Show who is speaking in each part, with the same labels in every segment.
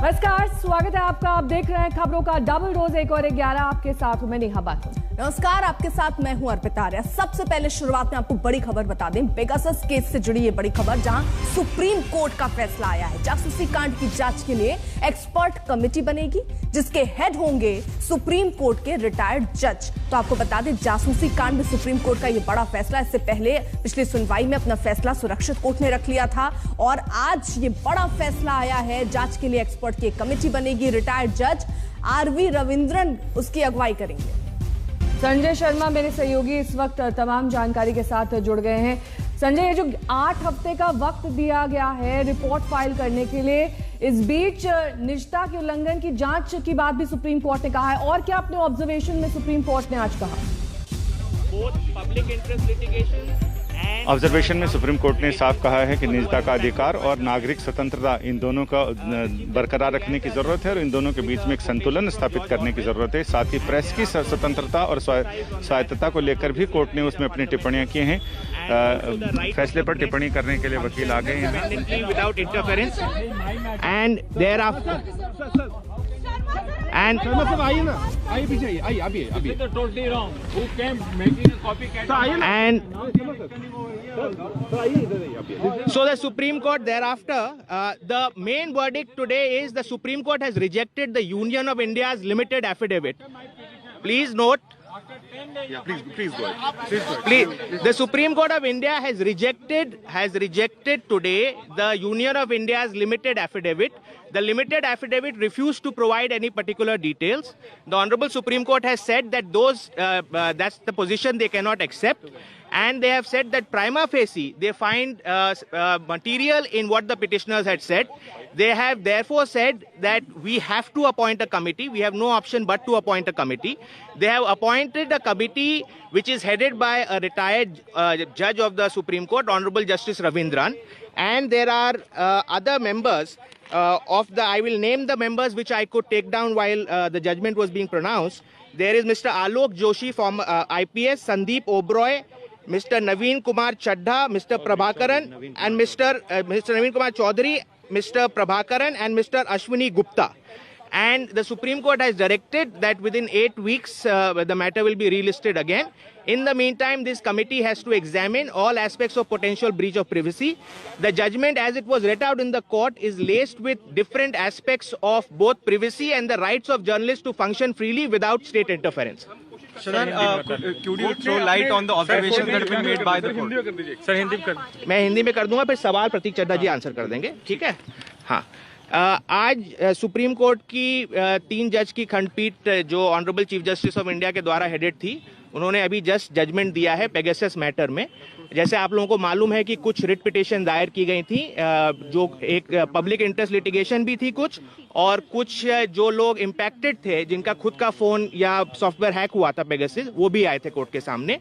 Speaker 1: नमस्कार, स्वागत है आपका। आप देख रहे हैं खबरों का डबल डोज 1 और 11। आपके साथ हूं मैं नेहा बाथुन।
Speaker 2: नमस्कार, आपके साथ मैं हूं अर्पिता आर्या। सबसे पहले शुरुआत में आपको बड़ी खबर बता दें, पेगासस केस से जुड़ी ये बड़ी खबर, जहां सुप्रीम कोर्ट का फैसला आया है। जासूसी कांड की जांच के लिए एक्सपर्ट कमेटी बनेगी, जिसके हेड होंगे सुप्रीम कोर्ट के रिटायर्ड जज। तो आपको बता दें, जासूसी कांड में सुप्रीम कोर्ट का ये बड़ा फैसला। इससे पहले पिछली सुनवाई में अपना फैसला सुरक्षित कोर्ट ने रख लिया था और आज ये बड़ा फैसला आया है। जांच के लिए एक्सपर्ट की कमेटी बनेगी, रिटायर्ड जज आरवी रविंद्रन उसकी अगुवाई करेंगे।
Speaker 1: संजय शर्मा मेरे सहयोगी इस वक्त तमाम जानकारी के साथ जुड़ गए हैं। संजय, ये जो 8 हफ्ते का वक्त दिया गया है रिपोर्ट फाइल करने के लिए, इस बीच निजता के उल्लंघन की जांच की बात भी सुप्रीम कोर्ट ने कहा है, और क्या अपने ऑब्जर्वेशन में सुप्रीम कोर्ट ने आज कहा?
Speaker 3: ऑब्जर्वेशन में सुप्रीम कोर्ट ने साफ कहा है कि निजता का अधिकार और नागरिक स्वतंत्रता, इन दोनों का बरकरार रखने की जरूरत है और इन दोनों के बीच में एक संतुलन स्थापित करने की जरूरत है। साथ ही प्रेस की स्वतंत्रता और स्वायत्तता को लेकर भी कोर्ट ने उसमें अपनी टिप्पणियां की हैं। फैसले पर टिप्पणी करने के लिए वकील आ गए हैं।
Speaker 4: Without interference and there after and
Speaker 5: आइए ना, आइए पीछे आइए, अभी
Speaker 4: totally wrong. Who came making a copy and so the Supreme Court thereafter, the main verdict today is the Supreme Court has rejected the Union of India's limited affidavit. Please note.
Speaker 3: Yeah, please go ahead.
Speaker 4: Please, the Supreme Court of India has rejected today the Union of India's limited affidavit. The limited affidavit refused to provide any particular details. The Honorable Supreme Court has said that that's the position they cannot accept, and they have said that prima facie they find material in what the petitioners had said. They have therefore said that we have to appoint a committee. We have no option but to appoint a committee. They have appointed a committee which is headed by a retired judge of the Supreme Court, Honorable Justice Ravindran, and there are other members I will name the members which I could take down while the judgment was being pronounced. There is Mr. Alok Joshi from IPS, Sandeep Oberoi, Mr. Naveen Kumar Chadha, Mr. Prabhakaran, and Mr. Naveen Kumar Chaudhary, Mr. Prabhakaran, and Mr. Ashwini Gupta. And the Supreme Court has directed that within 8 weeks the matter will be relisted again. In the meantime, this committee has to examine all aspects of potential breach of privacy. The judgment as it was read out in the court is laced with different aspects of both privacy and the rights of journalists to function freely without state interference.
Speaker 5: Sir, could you throw light on the observations that have been made by the court? Sir, Hindi में कर।
Speaker 4: मैं हिंदी में कर दूंगा, फिर सवाल प्रतीक चड्ढा जी answer कर देंगे, ठीक है? हाँ, आज सुप्रीम कोर्ट की 3 जज की खंडपीठ जो honourable chief justice of India के द्वारा हेडेड थी, उन्होंने अभी जस्ट जजमेंट दिया है पेगासस मैटर में। जैसे आप लोगों को मालूम है कि कुछ रिट पिटीशन दायर की गई थी, जो एक पब्लिक इंटरेस्ट लिटिगेशन भी थी कुछ, और कुछ जो लोग इम्पैक्टेड थे, जिनका खुद का फोन या सॉफ्टवेयर हैक हुआ था पेगासस, वो भी आए थे कोर्ट के सामने।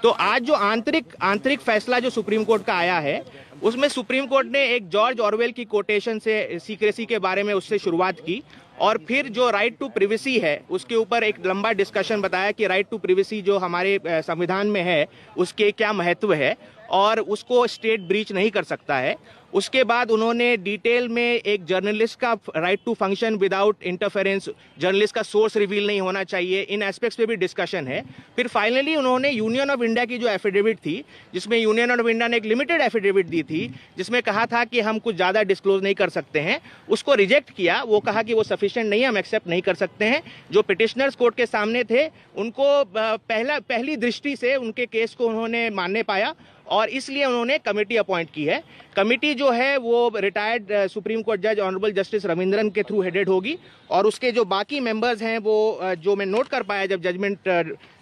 Speaker 4: तो आज जो आंतरिक फैसला जो सुप्रीम कोर्ट का आया है, उसमें सुप्रीम कोर्ट ने एक जॉर्ज ऑरवेल की कोटेशन से सीक्रेसी के बारे में उससे शुरुआत की, और फिर जो राइट टू प्रिवेसी है उसके ऊपर एक लंबा डिस्कशन बताया कि राइट टू प्रिवेसी जो हमारे संविधान में है उसके क्या महत्व है और उसको स्टेट ब्रीच नहीं कर सकता है। उसके बाद उन्होंने डिटेल में एक जर्नलिस्ट का right to function without interference, journalist का सोर्स रिवील नहीं होना चाहिए, इन एस्पेक्ट्स पे भी डिस्कशन है। फिर फाइनली उन्होंने यूनियन ऑफ इंडिया की जो एफिडेविट थी, जिसमें यूनियन ऑफ इंडिया ने एक लिमिटेड एफिडेविट दी थी जिसमें कहा था कि हम कुछ ज़्यादा डिस्क्लोज नहीं कर सकते हैं, उसको रिजेक्ट किया। वो कहा कि वो सफिशिएंट नहीं, हम एक्सेप्ट नहीं कर सकते हैं। जो पिटिशनर्स कोर्ट के सामने थे उनको पहली दृष्टि से उनके केस को उन्होंने मानने पाया और इसलिए उन्होंने कमेटी अपॉइंट की है। कमेटी जो है वो रिटायर्ड सुप्रीम कोर्ट जज ऑनरेबल जस्टिस रविंद्रन के थ्रू हेडेड होगी और उसके जो बाकी मेंबर्स हैं वो जो मैं नोट कर पाया जब जजमेंट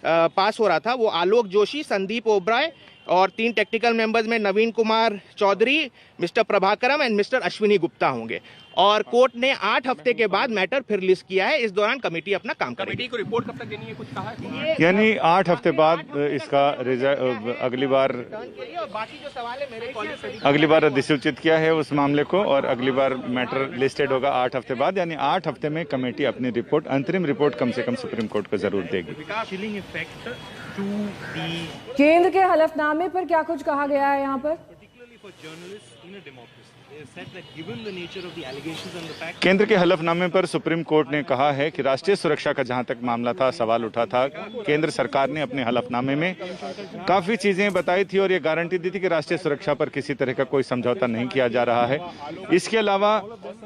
Speaker 4: पास हो रहा था, वो आलोक जोशी, संदीप ओबराय और 3 टेक्निकल मेंबर्स में Naveen Kumar Chaudhary, mister Prabhakaram and mister Ashwini Gupta होंगे। और कोर्ट ने 8 हफ्ते के बाद मैटर फिर लिस्ट किया है। इस दौरान कमेटी अपना काम करेगी।
Speaker 5: कमेटी को रिपोर्ट कब तक देनी है, कुछ कहा है?
Speaker 3: यानी 8 हफ्ते बाद इसका अगली बार अधिसूचित किया है उस मामले को और अगली बार मैटर लिस्टेड होगा 8 हफ्ते बाद। यानी 8 हफ्ते में कमेटी अपनी रिपोर्ट, अंतरिम रिपोर्ट कम से कम सुप्रीम कोर्ट को जरूर देगी।
Speaker 1: केंद्र के हलफनामे पर क्या कुछ कहा गया है यहाँ पर?
Speaker 3: केंद्र के हलफनामे पर सुप्रीम कोर्ट ने कहा है कि राष्ट्रीय सुरक्षा का जहां तक मामला था, सवाल उठा था, केंद्र सरकार ने अपने हलफनामे में काफी चीजें बताई थी और ये गारंटी दी थी कि राष्ट्रीय सुरक्षा पर किसी तरह का कोई समझौता नहीं किया जा रहा है। इसके अलावा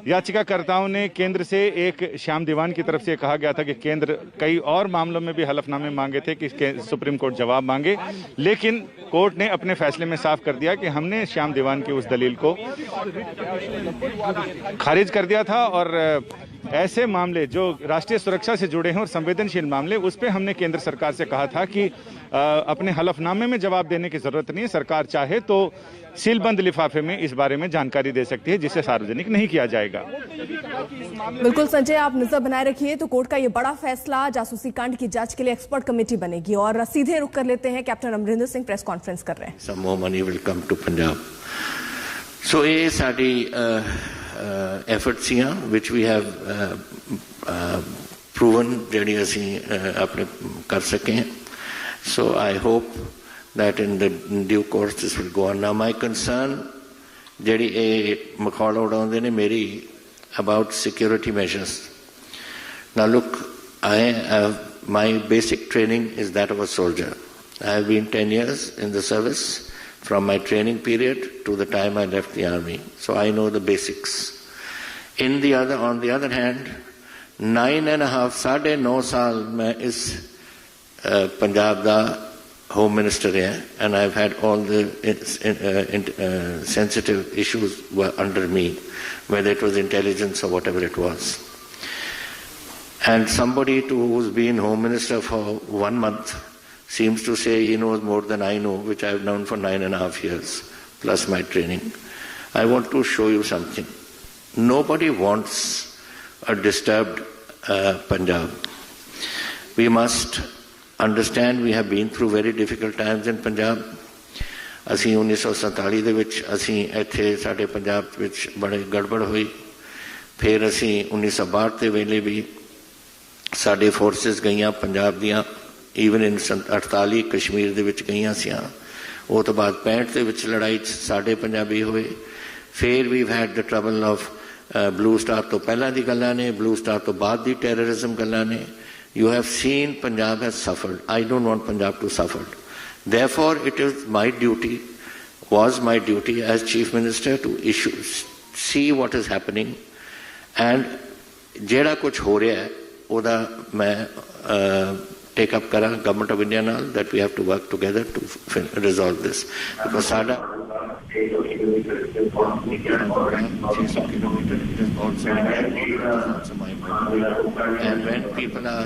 Speaker 3: याचिकाकर्ताओं ने केंद्र से एक श्याम दीवान की तरफ से कहा गया था कि केंद्र कई और मामलों में भी हलफनामे मांगे थे कि सुप्रीम कोर्ट जवाब मांगे, लेकिन कोर्ट ने अपने फैसले में साफ कर दिया कि हमने श्याम दीवान की उस दलील को खारिज कर दिया था और ऐसे मामले जो राष्ट्रीय सुरक्षा से जुड़े हैं और संवेदनशील मामले, उस पे हमने केंद्र सरकार से कहा था कि अपने हलफनामे में जवाब देने की जरूरत नहीं है, सरकार चाहे तो सीलबंद लिफाफे में इस बारे में जानकारी दे सकती है जिसे सार्वजनिक नहीं किया जाएगा।
Speaker 2: बिल्कुल संजय, आप नजर बनाए रखिए। तो कोर्ट का ये बड़ा फैसला, जासूसी कांड की जांच के लिए एक्सपर्ट कमेटी बनेगी। और सीधे रुक कर लेते हैं, captain Amarinder Singh press conference कर रहे हैं।
Speaker 6: Some more money will come to Punjab. So ये साडी efforts हैं which we have proven ਜਿਹੜੀ ਅਸੀਂ ਆਪਣੇ ਕਰ ਸਕੇ हैं. So I hope that in the due course this will go on. Now my concern ਜਿਹੜੀ ਇਹ ਮਖੌਲ ਉਡਾਉਂਦੇ ਨੇ ਮੇਰੀ about security measures. Now look, my basic training is that of a soldier. I have been 10 years in the service from my training period to the time I left the army. So I know the basics. On the other hand, 9.5 साल मैं इस पंजाब दा Home Minister है, and I've had all the sensitive issues were under me, whether it was intelligence or whatever it was. And somebody who's been Home Minister for 1 month seems to say he knows more than I know, which I've known for 9.5 years, plus my training. I want to show you something. Nobody wants a disturbed Punjab. We must understand we have been through very difficult times in Punjab. ਅਸੀਂ 1947 ਦੇ ਵਿੱਚ ਅਸੀਂ ਇੱਥੇ ਸਾਡੇ ਪੰਜਾਬ ਵਿੱਚ ਬੜੇ ਗੜਬੜ ਹੋਈ। ਫਿਰ ਅਸੀਂ 1962 ਦੇ ਵੇਲੇ ਵੀ ਸਾਡੇ ਫੋਰਸਿਸ ਗਈਆਂ ਪੰਜਾਬ ਦੀਆਂ, ਈਵਨ ਇਨ 48 ਕਸ਼ਮੀਰ ਦੇ ਵਿੱਚ ਗਈਆਂ ਸੀਆਂ। ਉਹ ਤੋਂ ਬਾਅਦ 65 ਦੇ ਵਿੱਚ ਲੜਾਈ 'ਚ ਸਾਡੇ ਪੰਜਾਬੀ ਹੋਏ। ਫਿਰ ਵੀ had the trouble of Blue Star ਤੋਂ ਪਹਿਲਾਂ ਦੀ ਗੱਲਾਂ ਨੇ, ਬਲੂ ਸਟਾਰ ਤੋਂ ਬਾਅਦ ਦੀ ਟੈਰਰਿਜ਼ਮ ਗੱਲਾਂ ਨੇ। You have seen Punjab has suffered. I don't want Punjab to suffer. Therefore, it is my duty, was my duty as Chief Minister to see what is happening, and jehda kuch ho reha hai, oda main take up kara Government of India naal, that we have to work together to resolve this. Because sada 600 kilometers is also my problem. And when people now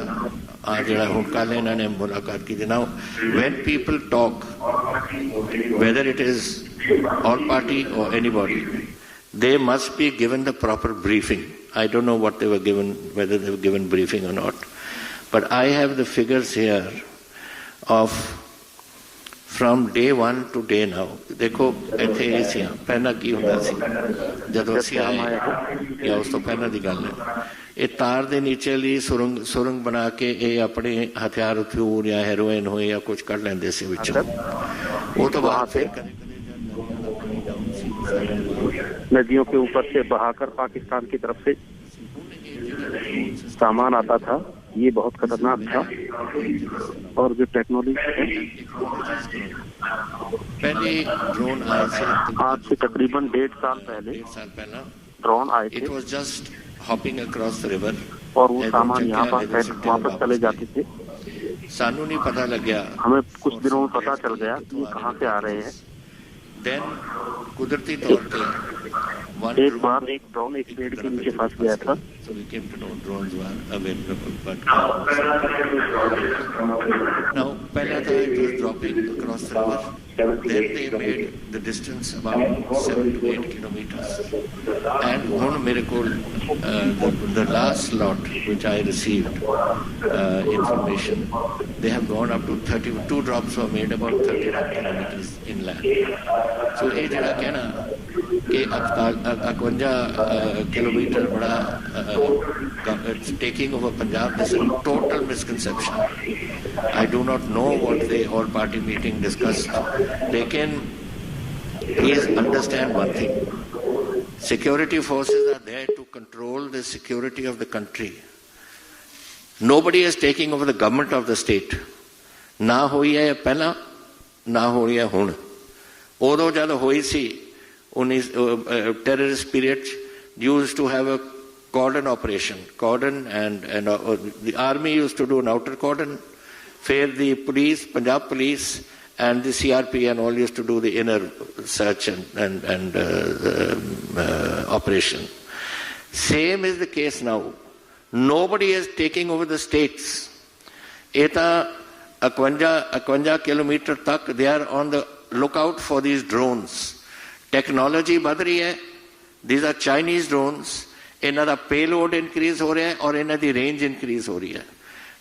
Speaker 6: when people talk, whether it is all party or anybody, they must be given the proper briefing. I don't know what they were given, whether they were given briefing or not, but I have the figures here of from day one to day now. देखो ਇੱਥੇ ਇਹ ਸੀ ਪਹਿਲਾਂ ਕੀ ਹੁੰਦਾ ਸੀ ਜਦੋਂ ਅਸੀਂ ਆਏ ਜਾਂ ਉਸ ਤੋਂ ਪਹਿਲਾਂ ਦੀ ਗੱਲ ਹੈ। ਇਹ ਤਾਰ ਦੇ ਨੀਚੇ ਲਈ ਸੁਰੰਗ ਬਣਾ ਕੇ ਇਹ ਆਪਣੇ ਹਥਿਆਰ ਹਥਿਊਰ ਜਾਂ ਹੈਰੋਇਨ ਹੋਏ ਜਾਂ ਕੁਝ ਕੱਢ ਲੈਂਦੇ ਸੀ ਵਿੱਚੋਂ। ਉਹ ਤੋਂ ਬਾਅਦ ਫਿਰ
Speaker 7: नदियों के ऊपर से बहाकर पाकिस्तान की तरफ से सामान आता था। ये बहुत खतरनाक था। और जो टेक्नोलॉजी है,
Speaker 6: पहले ड्रोन आए थे
Speaker 7: आज से तकरीबन 1.5 साल पहले ड्रोन आए थे।
Speaker 6: It was just hopping across the river.
Speaker 7: और वो सामान यहाँ पर वापस चले जाते थे।
Speaker 6: सानू नहीं पता लग गया,
Speaker 7: हमें कुछ दिनों में पता चल गया कि कहाँ से आ रहे हैं।
Speaker 6: Then कुदरती तौर पे
Speaker 7: एक बार एक ड्रोन एक पेड़ के नीचे फंस गया था।
Speaker 6: So we came to know drones were available, but now पहला था it was dropping across the river. Then they made the distance about 7 to 8 kilometers. And one miracle, the last lot which I received information, they have gone up to 32 drops were made about 31 kilometers inland. So ये जरा कहना कि 51 kilometre बड़ा taking over Punjab, this is a total misconception. I do not know what the all party meeting discussed. Lekin please understand one thing. Security forces are there to control the security of the country. Nobody is taking over the government of the state. Na hoi hai pehla, na hoi hai hun. Udo jad hoi si, terrorist period used to have a cordon operation. Cordon and the army used to do an outer cordon. Where the police, Punjab police and the CRP and all used to do the inner search and operation. Same is the case now. Nobody is taking over the states. Eta 51 kilometer tak, they are on the lookout for these drones. Technology bad rahi hai. These are Chinese drones. Inna da payload increase ho raha hai aur inna di range increase ho rahi hai.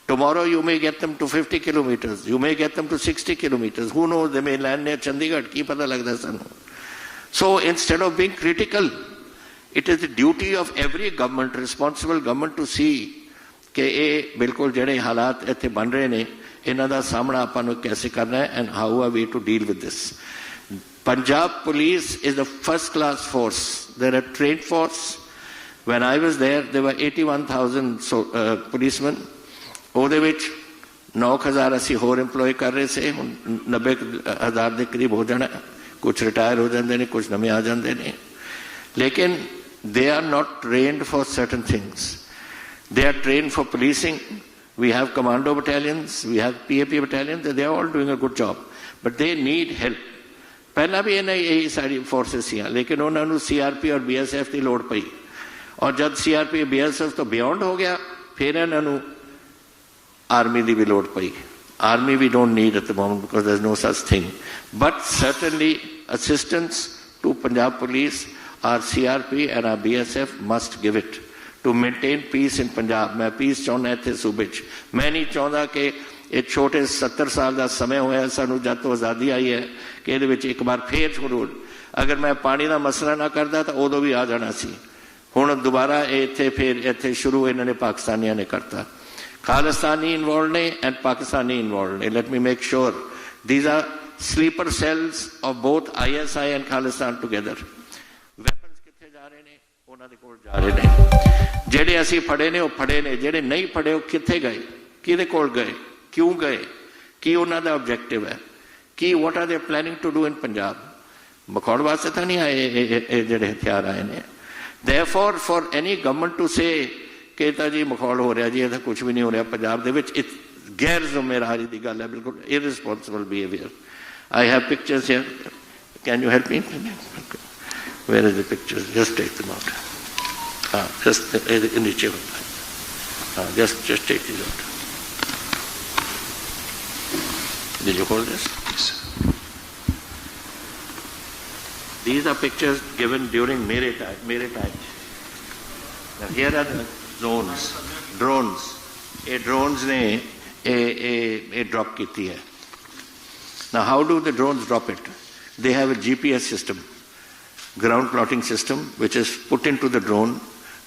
Speaker 6: Tomorrow you may get them to 50 kilometers. You may get them to 60 kilometers. Who knows? They may land near Chandigarh. Ki pata lagda sanu. So instead of being critical, it is the duty of every government, responsible government, to see कि ये बिल्कुल जड़े हालात इत्थे बन रहे ने इन्हां दा सामना आपां नूं कैसे करना है and how are we to deal with this. Punjab police is a first class force. They're a trained force. When I was there were 81,000 policemen. ਉਹਦੇ ਵਿੱਚ 9,000 ਅਸੀਂ ਹੋਰ ਇੰਪਲੋਏ ਕਰ ਰਹੇ ਸੀ ਹੁਣ 90,000 ਦੇ ਕਰੀਬ ਹੋ ਜਾਣਾ ਕੁਝ ਰਿਟਾਇਰ ਹੋ ਜਾਂਦੇ ਨੇ ਕੁਝ ਨਵੇਂ ਆ ਜਾਂਦੇ ਨੇ ਲੇਕਿਨ they are not trained for certain things. They are trained for policing. We have commando battalions, we have PAP battalions, they are all doing a good job. But they need help. ਪਹਿਲਾਂ ਵੀ ਇਹਨਾਂ ਇਹੀ ਸਾਰੀ forces ਸੀਆਂ ਲੇਕਿਨ ਉਹਨਾਂ ਨੂੰ CRP ਔਰ BSF ਦੀ ਲੋੜ ਪਈ ਔਰ ਜਦ CRP BSF ਤੋਂ ਬਿਯੋਂਡ ਹੋ ਗਿਆ ਫਿਰ ਇਹਨਾਂ ਨੂੰ Army ਦੀ ਵੀ ਲੋੜ ਪਈ. Army we don't need at the moment because there's no such thing. But certainly assistance to Punjab police, our CRP and our BSF must give it to maintain peace in Punjab. मैं peace ਚਾਹੁੰਦਾ ਇੱਥੇ ਸੂਬੇ 'ਚ ਮੈਂ ਨਹੀਂ ਚਾਹੁੰਦਾ ਕਿ ਇਹ ਛੋਟੇ 70 ਸਾਲ ਦਾ ਸਮਾਂ ਹੋਇਆ ਸਾਨੂੰ ਜਦ ਤੋਂ ਆਜ਼ਾਦੀ ਆਈ ਹੈ ਕਿ ਇਹਦੇ ਵਿੱਚ ਇੱਕ ਵਾਰ ਫੇਰ ਸ਼ੁਰੂ ਅਗਰ ਮੈਂ ਪਾਣੀ ਦਾ ਮਸਲਾ ਨਾ ਕਰਦਾ ਤਾਂ ਉਦੋਂ ਵੀ ਆ ਜਾਣਾ ਸੀ ਹੁਣ ਦੁਬਾਰਾ ਇੱਥੇ ਫੇਰ ਇੱਥੇ ਸ਼ੁਰੂ ਇਹਨਾਂ ਨੇ ਪਾਕਿਸਤਾਨੀਆਂ ਨੇ ਕਰਤਾ Khalistani involved and Pakistani involved. Let me make sure these are sleeper cells of both ISI and Khalistan together. Weapons kithe ja rahe ne ਉਹਨਾਂ ਦੇ ਕੋਲ ਜਾ ਰਹੇ ਨੇ ਜਿਹੜੇ ਅਸੀਂ ਫੜੇ ਨੇ ਉਹ ਫੜੇ ਨੇ ਜਿਹੜੇ ਨਹੀਂ ਫੜੇ ਉਹ ਕਿੱਥੇ ਗਏ ਕਿਹਦੇ ਕੋਲ ਗਏ ਕਿਉਂ ਗਏ ਕੀ ਉਹਨਾਂ ਦਾ ਆਬਜੈਕਟਿਵ ਹੈ ਕੀ what are they planning to do in Punjab ਮਖੌਲ ਵਾਸਤੇ ਤਾਂ ਨਹੀਂ ਆਏ ਇਹ ਜਿਹੜੇ ਹਥਿਆਰ ਆਏ ਨੇ therefore for any government to say ਕਿ ਤਾਂ ਜੀ ਮਖੌਲ ਹੋ ਰਿਹਾ ਜੀ ਇਹਦਾ ਕੁਝ ਵੀ ਨਹੀਂ ਹੋ ਰਿਹਾ ਪੰਜਾਬ ਦੇ ਵਿੱਚ ਗੈਰ ਜ਼ਿੰਮੇਵਾਰੀ ਦੀ ਗੱਲ ਹੈ ਬਿਲਕੁਲ irresponsible behavior. I have pictures here. Can you help me? Where is the pictures? Just take them out. Just नीचे just take these out. Did you hold this? Yes. These are pictures given during mere time. Now here are the drones. Drones ने drop की है. Now how do the drones drop it? They have a GPS system, ground plotting system, which is put into the drone.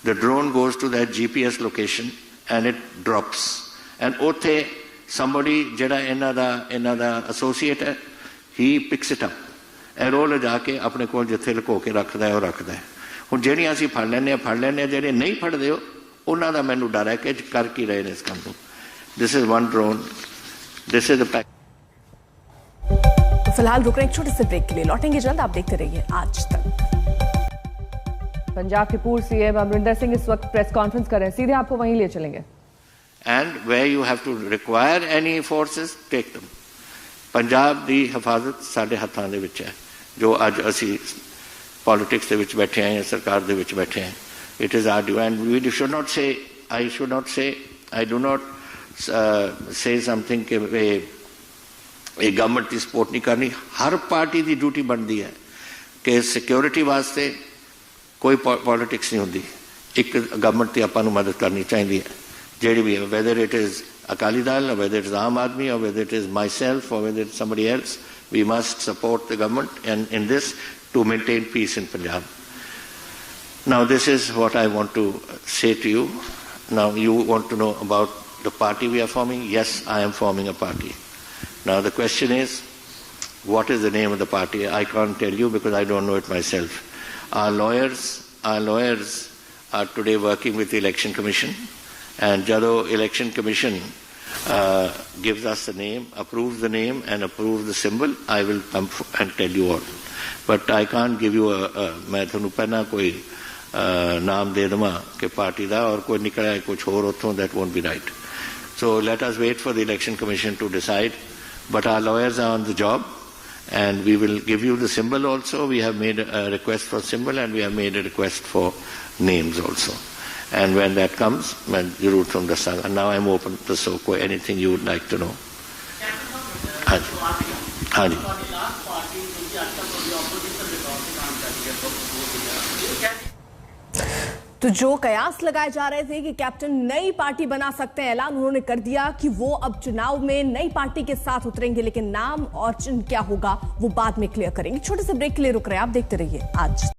Speaker 6: The drone goes to that GPS location and it drops. And othe somebody jada ਇਹਨਾਂ ਦਾ associate है, he picks it up. And ਉਹ ਲਿਜਾ ਕੇ ਆਪਣੇ ਕੋਲ ਜਿੱਥੇ ਲੁਕੋ ਕੇ ਰੱਖਦਾ ਹੈ ਉਹ ਰੱਖਦਾ ਹੈ. ਹੁਣ ਜਿਹੜੀਆਂ ਅਸੀਂ ਫੜ ਲੈਂਦੇ ਹਾਂ ਜਿਹੜੇ ਨਹੀਂ ਫੜਦੇ ਉਹਨਾਂ ਦਾ ਮੈਨੂੰ ਡਰ ਹੈ ਕਿ ਕਰ ਕੀ ਰਹੇ ਨੇ ਇਸ ਕੰਮ ਨੂੰ. This is one drone. This is the pack.
Speaker 2: फिलहाल रुक रहे एक छोटे से ब्रेक के लिए लौटेंगे जल्द आप देखते रहिए आज तक.
Speaker 1: पंजाब के पूर्व सीएम अमरिंदर सिंह इस वक्त प्रेस कॉन्फ्रेंस कर रहे हैं सीधे आपको वहीं ले चलेंगे.
Speaker 6: And where you have to require any forces, take them. Punjab ਦੀ ਹਿਫਾਜ਼ਤ ਸਾਡੇ ਹੱਥਾਂ ਦੇ ਵਿੱਚ ਹੈ ਜੋ ਅੱਜ ਅਸੀਂ ਪੋਲਿਟਿਕਸ ਦੇ ਵਿੱਚ ਬੈਠੇ ਹਾਂ ਸਰਕਾਰ ਦੇ ਵਿੱਚ ਬੈਠੇ ਹਾਂ. It is our due and we should not say, I do not say something ਕਿ ਇਹ ਗਵਰਨਮੈਂਟ ਦੀ ਸਪੋਰਟ ਨਹੀਂ ਕਰਨੀ. ਹਰ ਪਾਰਟੀ ਦੀ ਡਿਊਟੀ ਬਣਦੀ ਹੈ ਕਿ ਸਿਕਿਉਰਿਟੀ ਵਾਸਤੇ ਕੋਈ ਪੋਲਿਟਿਕਸ ਨਹੀਂ ਹੁੰਦੀ. ਇੱਕ ਗਵਰਨਮੈਂਟ ਦੀ ਆਪਾਂ ਨੂੰ ਮਦਦ ਕਰਨੀ ਚਾਹੀਦੀ ਹੈ ਜਿਹੜੀ ਵੀ ਹੈ whether it is Akali Dal or whether it is Aam Aadmi or whether it is myself or whether it's somebody else, we must support the government and in this to maintain peace in Punjab. Now this is what I want to say to you. Now you want to know about the party we are forming. Yes, I am forming a party. Now the question is, what is the name of the party? I can't tell you because I don't know it myself. Our lawyers our lawyers are today working with the Election Commission, and Jado Election Commission gives us the name, approves the name and approves the symbol, I will come and tell you all. But I can't give you मैं थोनू पहना कोई नाम दे दमा के party दा और कोई निकला है कुछ और उतों, that won't be right. So let us wait for the Election Commission to decide. But our lawyers are on the job, and we will give you the symbol also. We have made a request for symbol, and we have made a request for names also. And when that comes, मैं जरूर तुम दसांगा. Now I'm open to so कोई anything you would like to know. हाँ जी, हाँ जी.
Speaker 2: तो जो कयास लगाए जा रहे थे कि कैप्टन नई पार्टी बना सकते हैं, ऐलान उन्होंने कर दिया कि वो अब चुनाव में नई पार्टी के साथ उतरेंगे, लेकिन नाम और चिन्ह क्या होगा वो बाद में क्लियर करेंगे। छोटे से ब्रेक के लिए रुक रहे हैं, आप देखते रहिए आज।